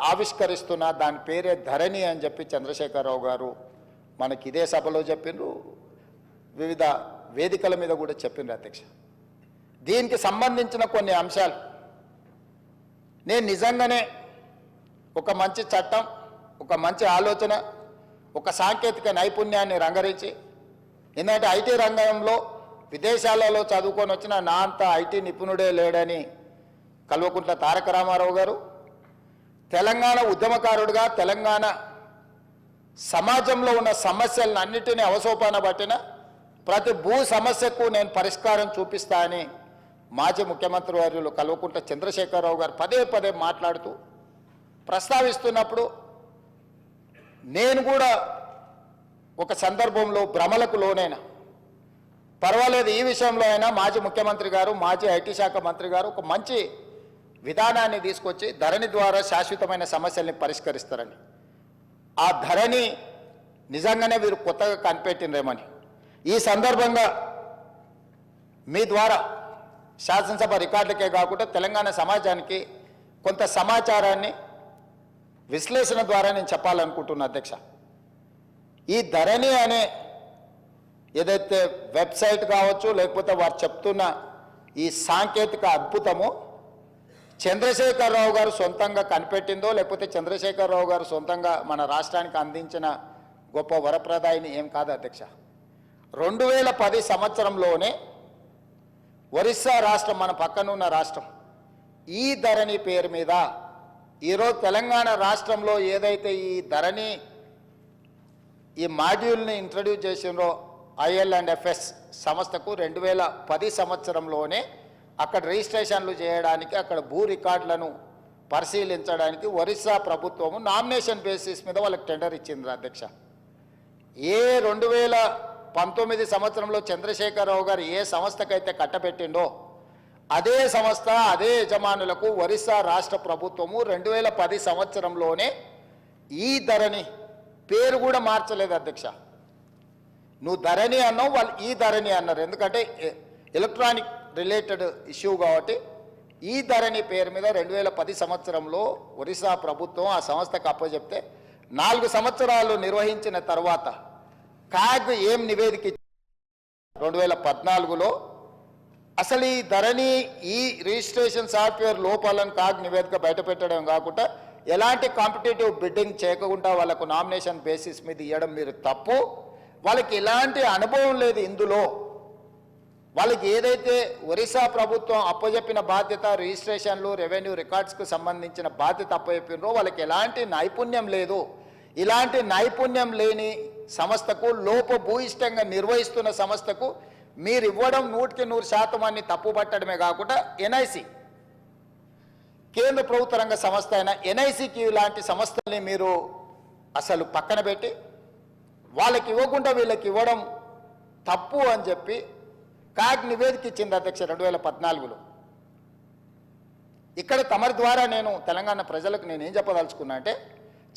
ఆవిష్కరిస్తున్న దాని పేరే ధరణి అని చెప్పి చంద్రశేఖరరావు గారు మనకి ఇదే సభలో చెప్పిండ్రు, వివిధ వేదికల మీద కూడా చెప్పిండ్రు అధ్యక్ష. దీనికి సంబంధించిన కొన్ని అంశాలు నేను నిజంగానే ఒక మంచి చట్టం, ఒక మంచి ఆలోచన, ఒక సాంకేతిక నైపుణ్యాన్ని రంగరించి, ఎందుకంటే ఐటీ రంగంలో విదేశాలలో చదువుకొని వచ్చిన నా అంత ఐటీ నిపుణుడే లేడని కల్వకుంట్ల తారక రామారావు గారు, తెలంగాణ ఉద్యమకారుడిగా తెలంగాణ సమాజంలో ఉన్న సమస్యలను అన్నిటినీ అవసోపాన పట్టిన ప్రతి భూ సమస్యకు నేను పరిష్కారం చూపిస్తా అని మాజీ ముఖ్యమంత్రి వర్యులు కల్వకుంట్ల చంద్రశేఖరరావు గారు పదే పదే మాట్లాడుతూ ప్రస్తావిస్తున్నప్పుడు నేను కూడా ఒక సందర్భంలో భ్రమలకు లోనైనా, పర్వాలేదు ఈ విషయంలో అయినా మాజీ ముఖ్యమంత్రి గారు, మాజీ ఐటీ శాఖ మంత్రి గారు ఒక మంచి విధానాన్ని తీసుకొచ్చి ధరణి ద్వారా శాశ్వతమైన సమస్యల్ని పరిష్కరిస్తారని, ఆ ధరణి నిజంగానే వీరు కొత్తగా కనిపెట్టినరేమని ఈ సందర్భంగా మీ ద్వారా శాసనసభ రికార్డులకే కాకుండా తెలంగాణ సమాజానికి కొంత సమాచారాన్ని విశ్లేషణ ద్వారా నేను చెప్పాలనుకుంటున్నా అధ్యక్ష. ఈ ధరణి అనే ఏదైతే వెబ్సైట్ కావచ్చు, లేకపోతే వారు చెప్తున్న ఈ సాంకేతిక అద్భుతము చంద్రశేఖరరావు గారు సొంతంగా కనిపెట్టిందో, లేకపోతే చంద్రశేఖరరావు గారు సొంతంగా మన రాష్ట్రానికి అందించిన గొప్ప వరప్రదాయిని ఏం కాదు అధ్యక్ష. 2010 సంవత్సరంలోనే ఒరిస్సా రాష్ట్రం, మన పక్కనున్న రాష్ట్రం, ఈ ధరణి పేరు మీద ఈరోజు తెలంగాణ రాష్ట్రంలో ఏదైతే ఈ ధరణి ఈ మాడ్యూల్ని ఇంట్రడ్యూస్ చేసినో IL&FS సంస్థకు 2010 సంవత్సరంలోనే అక్కడ రిజిస్ట్రేషన్లు చేయడానికి, అక్కడ భూ రికార్డులను పరిశీలించడానికి ఒరిస్సా ప్రభుత్వము నామినేషన్ బేసిస్ మీద వాళ్ళకి టెండర్ ఇచ్చింది అధ్యక్ష. ఏ 2019 సంవత్సరంలో చంద్రశేఖరరావు గారు ఏ సంస్థకైతే కట్టబెట్టిండో అదే సంస్థ, అదే యజమానులకు ఒరిస్సా రాష్ట్ర ప్రభుత్వము 2010 సంవత్సరంలోనే ఈ ధరణి పేరు కూడా మార్చలేదు అధ్యక్ష. నువ్వు ధరణి అన్నావు, వాళ్ళు ఈ ధరణి అన్నారు, ఎందుకంటే ఎలక్ట్రానిక్ రిలేటెడ్ ఇష్యూ కాబట్టి ఈ ధరణి పేరు మీద 2010 సంవత్సరంలో ఒరిస్సా ప్రభుత్వం ఆ సంస్థకు అప్పచెప్తే 4 సంవత్సరాలు నిర్వహించిన తర్వాత కాగ్ ఏం నివేదిక 2014లో అసలు ఈ ధరణి ఈ రిజిస్ట్రేషన్ సాఫ్ట్వేర్ లోపాలను కాగ్ నివేదిక బయటపెట్టడం కాకుండా ఎలాంటి కాంపిటేటివ్ బిడ్డింగ్ చేయకుండా వాళ్ళకు నామినేషన్ బేసిస్ మీద ఇవ్వడం మీరు తప్పు. వాళ్ళకి ఎలాంటి అనుభవం లేదు ఇందులో. వాళ్ళకి ఏదైతే ఒరిస్సా ప్రభుత్వం అప్పచెప్పిన బాధ్యత, రిజిస్ట్రేషన్లు, రెవెన్యూ రికార్డ్స్కు సంబంధించిన బాధ్యత అప్పచెప్పినో వాళ్ళకి ఎలాంటి నైపుణ్యం లేదు. ఇలాంటి నైపుణ్యం లేని సంస్థకు, లోపభూయిష్టంగా నిర్వహిస్తున్న సంస్థకు మీరు ఇవ్వడం 100% అని తప్పుపట్టడమే కాకుండా ఎన్ఐసి, కేంద్ర ప్రభుత్వ రంగ సంస్థ అయిన ఎన్ఐసికి ఇలాంటి సంస్థల్ని మీరు అసలు పక్కన పెట్టి వాళ్ళకి ఇవ్వకుండా వీళ్ళకి ఇవ్వడం తప్పు అని చెప్పి కాగ్ నివేదిక ఇచ్చింది అధ్యక్ష 2014లో. ఇక్కడ తమరి ద్వారా నేను తెలంగాణ ప్రజలకు నేనేం చెప్పదలుచుకున్నా అంటే,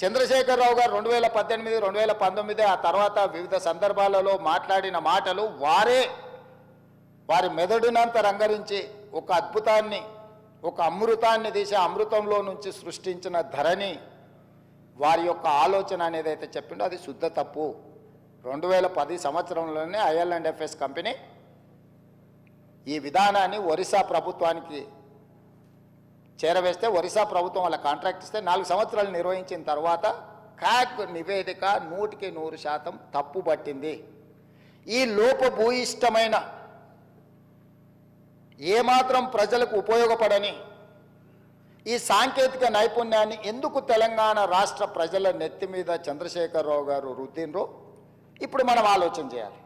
చంద్రశేఖరరావు గారు 2018, 2019 ఆ తర్వాత వివిధ సందర్భాలలో మాట్లాడిన మాటలు వారి మెదడునంత రంగరించి ఒక అద్భుతాన్ని, ఒక అమృతాన్ని తీసి అమృతంలో నుంచి సృష్టించిన ధరణి వారి యొక్క ఆలోచన అనేది అయితే చెప్పిండో అది శుద్ధ తప్పు. 2010 సంవత్సరంలోనే IL&FS కంపెనీ ఈ విధానాన్ని ఒరిస్సా ప్రభుత్వానికి చేరవేస్తే ఒరిస్సా ప్రభుత్వం వాళ్ళ కాంట్రాక్ట్ ఇస్తే 4 సంవత్సరాలు నిర్వహించిన తర్వాత కాగ్ నివేదిక 100% తప్పు పట్టింది. ఈ లోపభూయిష్టమైన ఏమాత్రం ప్రజలకు ఉపయోగపడని ఈ సాంకేతిక నైపుణ్యాన్ని ఎందుకు తెలంగాణ రాష్ట్ర ప్రజల నెత్తి మీద చంద్రశేఖరరావు గారు రుద్దినరో ఇప్పుడు మనం ఆలోచన చేయాలి.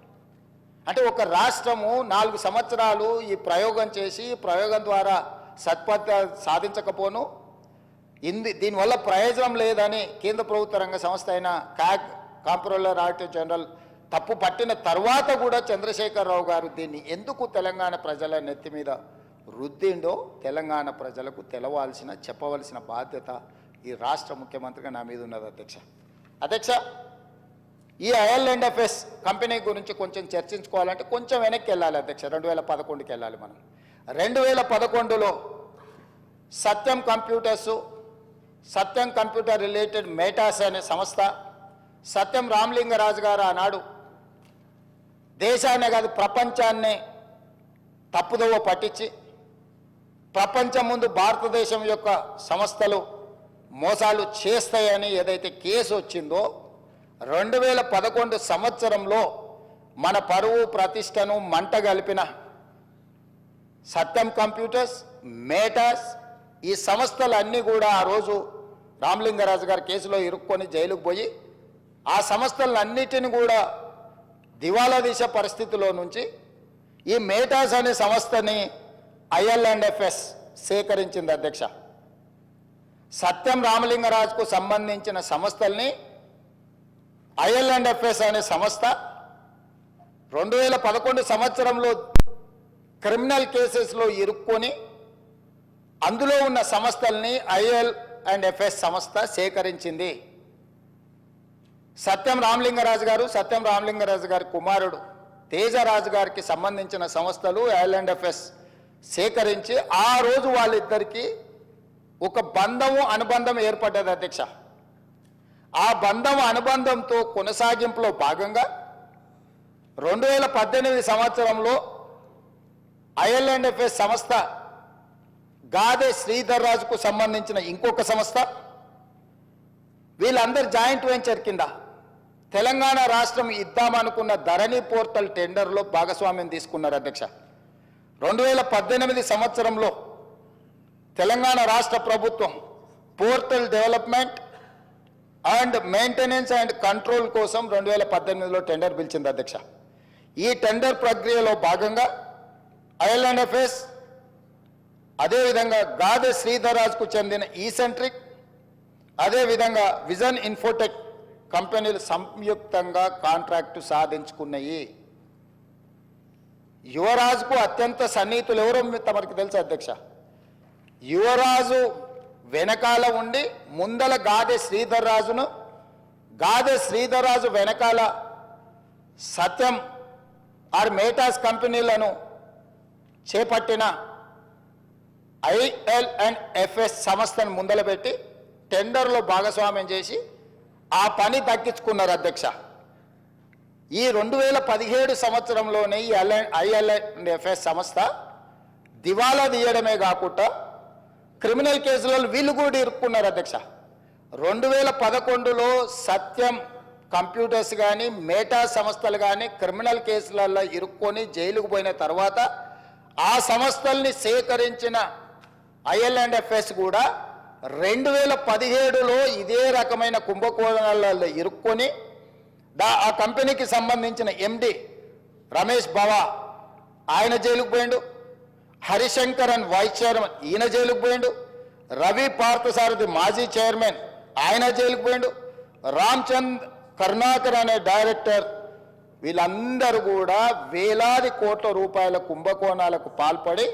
అంటే ఒక రాష్ట్రము 4 సంవత్సరాలు ఈ ప్రయోగం చేసి ప్రయోగం ద్వారా సత్పథ సాధించకపోను, దీనివల్ల ప్రయోజనం లేదని కేంద్ర ప్రభుత్వ రంగ సంస్థ అయిన కాగ్, కాంప్ట్రోలర్ ఆడిటర్ జనరల్ తప్పు పట్టిన తర్వాత కూడా చంద్రశేఖరరావు గారు దీన్ని ఎందుకు తెలంగాణ ప్రజల నెత్తి మీద రుద్దిండో తెలంగాణ ప్రజలకు చెప్పవలసిన బాధ్యత ఈ రాష్ట్ర ముఖ్యమంత్రిగా నా మీద ఉన్నది అధ్యక్ష. ఈ IL&FS కంపెనీ గురించి కొంచెం చర్చించుకోవాలంటే కొంచెం వెనక్కి వెళ్ళాలి అధ్యక్ష. 2011కి వెళ్ళాలి మనం. 2011లో సత్యం కంప్యూటర్సు, సత్యం కంప్యూటర్ రిలేటెడ్ మేటాస్ అనే సంస్థ, సత్యం రామలింగరాజు గారు ఆనాడు దేశాన్నే కాదు ప్రపంచాన్నే తప్పుదోవ పట్టించి ప్రపంచం ముందు భారతదేశం యొక్క సంస్థలు మోసాలు చేస్తాయని ఏదైతే కేసు వచ్చిందో 2011 సంవత్సరంలో మన పరువు ప్రతిష్టను మంటగలిపిన సత్యం కంప్యూటర్స్, మేటాస్ ఈ సంస్థలన్నీ కూడా ఆ రోజు రామలింగరాజు గారి కేసులో ఇరుక్కొని జైలుకు పోయి ఆ సంస్థలన్నిటిని కూడా దివాలా తీసే పరిస్థితిలో నుంచి ఈ మేటాస్ అనే సంస్థని IL&FS సేకరించింది అధ్యక్ష. సత్యం రామలింగరాజుకు సంబంధించిన సంస్థల్ని IL&FS అనే సంస్థ 2011 సంవత్సరంలో క్రిమినల్ కేసెస్లో ఇరుక్కొని అందులో ఉన్న సంస్థల్ని IL&FS సంస్థ సేకరించింది. సత్యం రామలింగరాజు గారి కుమారుడు తేజరాజు గారికి సంబంధించిన సంస్థలు IL&FS సేకరించి ఆ రోజు వాళ్ళిద్దరికీ ఒక బంధము అనుబంధం ఏర్పడ్డది అధ్యక్ష. ఆ బంధం అనుబంధంతో కొనసాగింపులో భాగంగా 2018 సంవత్సరంలో IL&FS సంస్థ గాదే శ్రీధర్ రాజుకు సంబంధించిన ఇంకొక సంస్థ వీళ్ళందరూ జాయింట్ వెంచర్ కింద తెలంగాణ రాష్ట్రం ఇద్దామనుకున్న ధరణి పోర్టల్ టెండర్లో భాగస్వామ్యం తీసుకున్నారు అధ్యక్ష. 2018 సంవత్సరంలో తెలంగాణ రాష్ట్ర ప్రభుత్వం portal development and maintenance and control కోసం 2018లో టెండర్ పిలిచింది అధ్యక్ష. ఈ టెండర్ ప్రక్రియలో భాగంగా IL&FS అదేవిధంగా గాదే శ్రీధర్ రాజుకు చెందిన ఈసెంట్రిక్ అదేవిధంగా విజన్ ఇన్ఫోటెక్ కంపెనీలు సంయుక్తంగా కాంట్రాక్టు సాధించుకున్నాయి. యువరాజుకు అత్యంత సన్నిహితులు ఎవరో తమరికి తెలుసు అధ్యక్ష. యువరాజు వెనకాల ఉండి ముందల గాదే శ్రీధర్ రాజు వెనకాల సత్యం మేటాస్ కంపెనీలను చేపట్టిన IL&FS సంస్థను ముందలబెట్టి టెండర్లో భాగస్వామ్యం చేసి ఆ పని దక్కించుకున్నారు అధ్యక్ష. ఈ 2017 సంవత్సరంలోనే ఈ IL&FS సంస్థ దివాలా తీయడమే కాకుండా క్రిమినల్ కేసులలో వీళ్ళు కూడా ఇరుక్కున్నారు అధ్యక్ష. 2011లో సత్యం కంప్యూటర్స్ కానీ మేటా సంస్థలు కానీ క్రిమినల్ కేసులలో ఇరుక్కొని జైలుకు పోయిన తర్వాత ఆ సంస్థల్ని సేకరించిన IL&FS కూడా 2017లో ఇదే రకమైన కుంభకోణాలలో ఇరుక్కొని ఆ కంపెనీకి సంబంధించిన MD రమేష్ బావా ఆయన జైలుకు పోయిండు, హరిశంకరన్ వైస్ చైర్మన్ ఈయన జైలుకు పోయిండు, రవి పార్థసారథి మాజీ చైర్మన్ ఆయన జైలుకు పోయిండు, రామ్చంద్ కరుణాకర్ అనే డైరెక్టర్ వీళ్ళందరూ కూడా వేలాది కోట్ల రూపాయల కుంభకోణాలకు పాల్పడి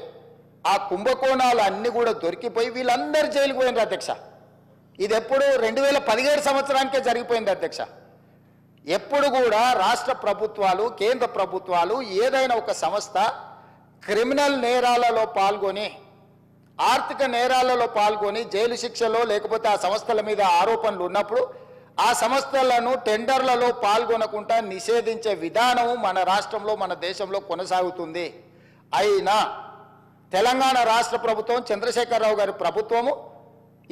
ఆ కుంభకోణాలు అన్నీ కూడా దొరికిపోయి వీళ్ళందరూ జైలుకు పోయినారు అధ్యక్ష. ఇది ఎప్పుడు 2017 సంవత్సరానికే జరిగిపోయింది అధ్యక్ష. ఎప్పుడు కూడా రాష్ట్ర ప్రభుత్వాలు కేంద్ర ప్రభుత్వాలు ఏదైనా ఒక సంస్థ క్రిమినల్ నేరాలలో పాల్గొని ఆర్థిక నేరాలలో పాల్గొని జైలు శిక్షలో లేకపోతే ఆ సంస్థల మీద ఆరోపణలు ఉన్నప్పుడు ఆ సంస్థలను టెండర్లలో పాల్గొనకుండా నిషేధించే విధానం మన రాష్ట్రంలో మన దేశంలో కొనసాగుతుంది. అయినా తెలంగాణ రాష్ట్ర ప్రభుత్వం చంద్రశేఖరరావు గారి ప్రభుత్వము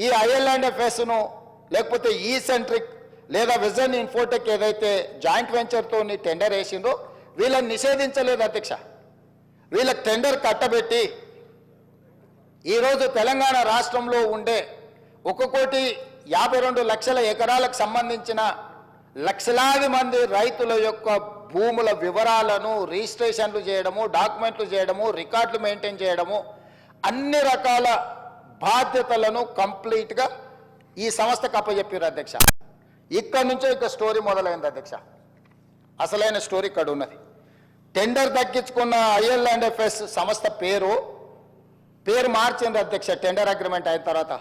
ఈ IL&FSను లేకపోతే ఈసెంట్రిక్ లేదా విజన్ ఇన్ఫోటెక్ ఏదైతే జాయింట్ వెంచర్తో టెండర్ వేసిందో వీళ్ళని నిషేధించలేదు అధ్యక్ష. వీళ్ళకి టెండర్ కట్టబెట్టి ఈరోజు తెలంగాణ రాష్ట్రంలో ఉండే 1,52,00,000 ఎకరాలకు సంబంధించిన లక్షలాది మంది రైతుల యొక్క భూముల వివరాలను రిజిస్ట్రేషన్లు చేయడము, డాక్యుమెంట్లు చేయడము, రికార్డులు మెయింటైన్ చేయడము, అన్ని రకాల బాధ్యతలను కంప్లీట్గా ఈ సంస్థకు అప్పచెప్పారు అధ్యక్ష. ఇక్కడ నుంచే ఇక స్టోరీ మొదలైంది అధ్యక్ష. అసలైన స్టోరీ ఇక్కడ ఉన్నది. టెండర్ దక్కించుకున్న IL&FS సంస్థ పేరు మార్చింది అధ్యక్ష. టెండర్ అగ్రిమెంట్ అయిన తర్వాత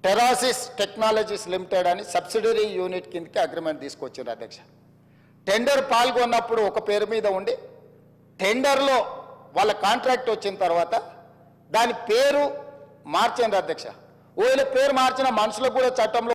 టెరాసిస్ టెక్నాలజీస్ లిమిటెడ్ అని సబ్సిడరీ యూనిట్ కిందకి అగ్రిమెంట్ తీసుకొచ్చారు అధ్యక్ష. టెండర్ పాల్గొన్నప్పుడు ఒక పేరు మీద ఉండి టెండర్లో వాళ్ళ కాంట్రాక్ట్ వచ్చిన తర్వాత దాని పేరు మార్చింది అధ్యక్ష. ఓయిల పేరు మార్చిన మనుషులకు కూడా చట్టంలో